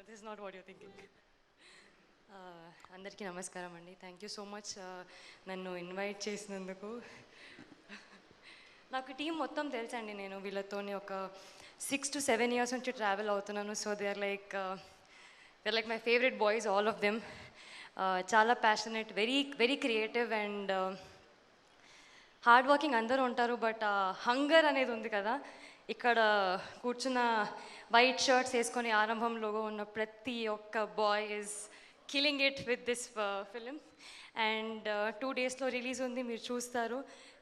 This not what you're thinking. అందరికీ నమస్కారం అండి. థ్యాంక్ యూ సో మచ్ నన్ను ఇన్వైట్ చేసినందుకు. నాకు టీం మొత్తం తెలుసండి. నేను వీళ్ళతోని ఒక 6 to 7 years నుంచి ట్రావెల్ అవుతున్నాను. So they are like my favourite boys, all of them. చాలా passionate, very very creative and hard working అందరూ ఉంటారు. బట్ హంగర్ అనేది ఉంది కదా, ఇక్కడ కూర్చున్న వైట్ షర్ట్స్ వేసుకొని ఆరంభంలో ఉన్న ప్రతి ఒక్క boy is killing it with this film. And 2 daysలో రిలీజ్ ఉంది, మీరు చూస్తారు,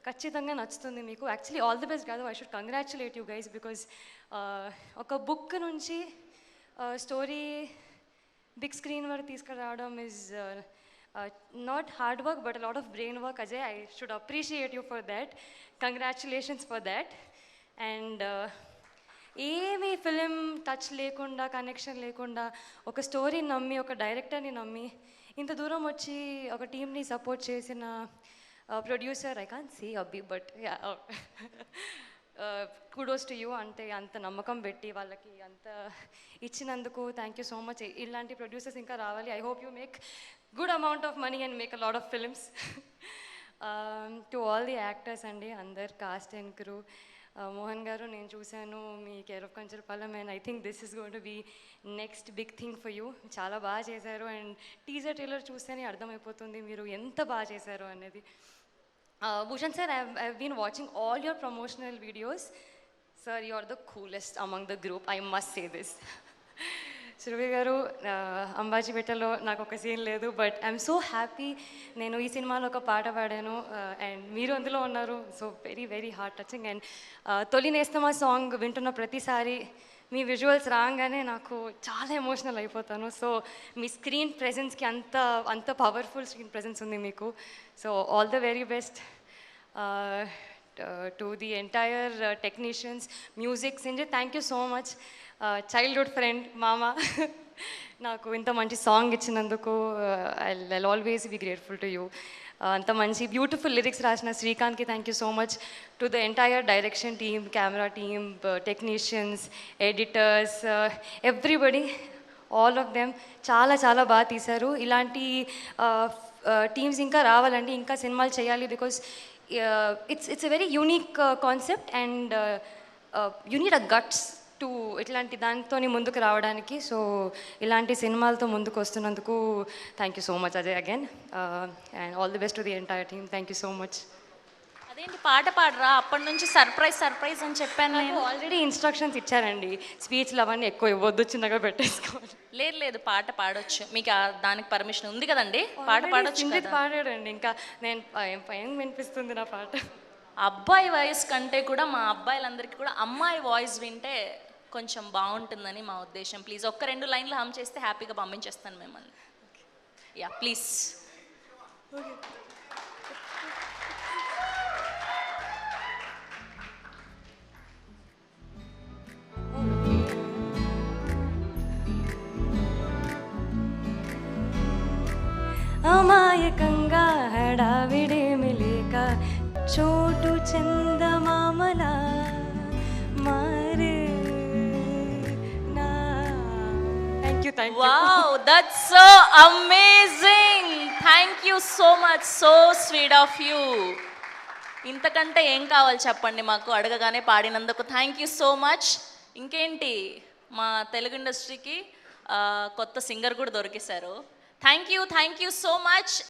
ఖచ్చితంగా నచ్చుతుంది మీకు. యాక్చువల్లీ ఆల్ ది బెస్ట్ కాదు, I should congratulate you guys, because ఒక బుక్ నుంచి స్టోరీ బిగ్ స్క్రీన్ వరకు తీసుకురావడం is not hard work but a lot of brain work. Ajay, I should appreciate you for that. Congratulations for that. And ఏమీ film touch లేకుండా, connection లేకుండా, ఒక స్టోరీని నమ్మి, ఒక డైరెక్టర్ని నమ్మి ఇంత దూరం వచ్చి ఒక టీమ్ని సపోర్ట్ చేసిన ప్రొడ్యూసర్, ఐ కాంట్ సీ అబ్బి, బట్ కుడోస్ టు యూ. అంటే అంత నమ్మకం పెట్టి వాళ్ళకి అంత ఇచ్చినందుకు థ్యాంక్ యూ సో మచ్. ఇలాంటి ప్రొడ్యూసర్స్ ఇంకా రావాలి. I hope you make good amount of money and make a lot of films. To all the actors అండి, అందరు cost and crew. Mohan garu, నేను చూశాను మీ care of Kancharapalem, and I think this is going to be next big thing for you. చాలా బాగా చేశారు, and teaser trailer చూస్తేనే అర్థమైపోతుంది మీరు ఎంత బాగా చేశారు అనేది. Bhushan sir, I been watching all your promotional videos. Sir, you are the coolest among the group, I must say this. Surabhi గారు, అంబాజీపేటలో నాకు ఒక సీన్ లేదు, బట్ ఐఎమ్ సో హ్యాపీ. నేను ఈ సినిమాలో ఒక పాట పాడాను అండ్ మీరు అందులో ఉన్నారు. So very very heart touching. And తొలి నేస్తమా సాంగ్ వింటున్న ప్రతిసారి మీ విజువల్స్ రాగానే నాకు చాలా ఎమోషనల్ అయిపోతాను. సో మీ స్క్రీన్ ప్రెజెన్స్కి అంత పవర్ఫుల్ స్క్రీన్ ప్రెజెన్స్ ఉంది మీకు. So all the very best to the entire technicians. Music సింజర్, thank you so much. Childhood friend మామ, నాకు ఇంత మంచి సాంగ్ ఇచ్చినందుకు I always be grateful to you. అంత మంచి బ్యూటిఫుల్ లిరిక్స్ రాసిన శ్రీకాంత్కి thank you so much. To the entire direction team, camera team, technicians, editors, everybody, all of them చాలా చాలా బాగా తీశారు. ఇలాంటి టీమ్స్ ఇంకా రావాలండి, ఇంకా సినిమాలు చేయాలి. Because it's a very unique concept and you need a guts to ఇట్లాంటి దానితో ముందుకు రావడానికి. సో ఇలాంటి సినిమాలతో ముందుకు వస్తున్నందుకు thank you so much Ajay again, and all the best to the entire team. Thank you so much. అదేంటి పాట పాడరా, అప్పటి నుంచి సర్ప్రైజ్ అని చెప్పాను. నేను ఆల్రెడీ ఇన్స్ట్రక్షన్స్ ఇచ్చారండి, స్పీచ్లు అవన్నీ ఎక్కువ ఇవ్వద్దు, చిన్నగా పెట్టేసుకోవాలి. లేదు పాట పాడొచ్చు, మీకు దానికి పర్మిషన్ ఉంది కదండి, పాట పాడొచ్చు. పాడాడండి, ఇంకా నేను ఏం వినిపిస్తుంది నా పాట. అబ్బాయి వాయిస్ కంటే కూడా మా అబ్బాయిలందరికీ కూడా అమ్మాయి వాయిస్ వింటే కొంచెం బాగుంటుందని మా ఉద్దేశం. ప్లీజ్ ఒక్క 2 లైన్లు హమ్ చేస్తే హ్యాపీగా పంపించేస్తాను మిమ్మల్ని. Yeah please. అమాయకంగా హడావిడేమి లేక చోటు చందమామలా మారే నా. Thank you. Wow, that's so amazing. Thank you so much, so sweet of you. ఇంతకంటే ఏం కావాలి చెప్పండి మాకు, అడగగానే పాడినందుకు థ్యాంక్ యూ సో మచ్. ఇంకేంటి, మా తెలుగు ఇండస్ట్రీకి కొత్త సింగర్ కూడా దొరికేశారు. Thank you so much.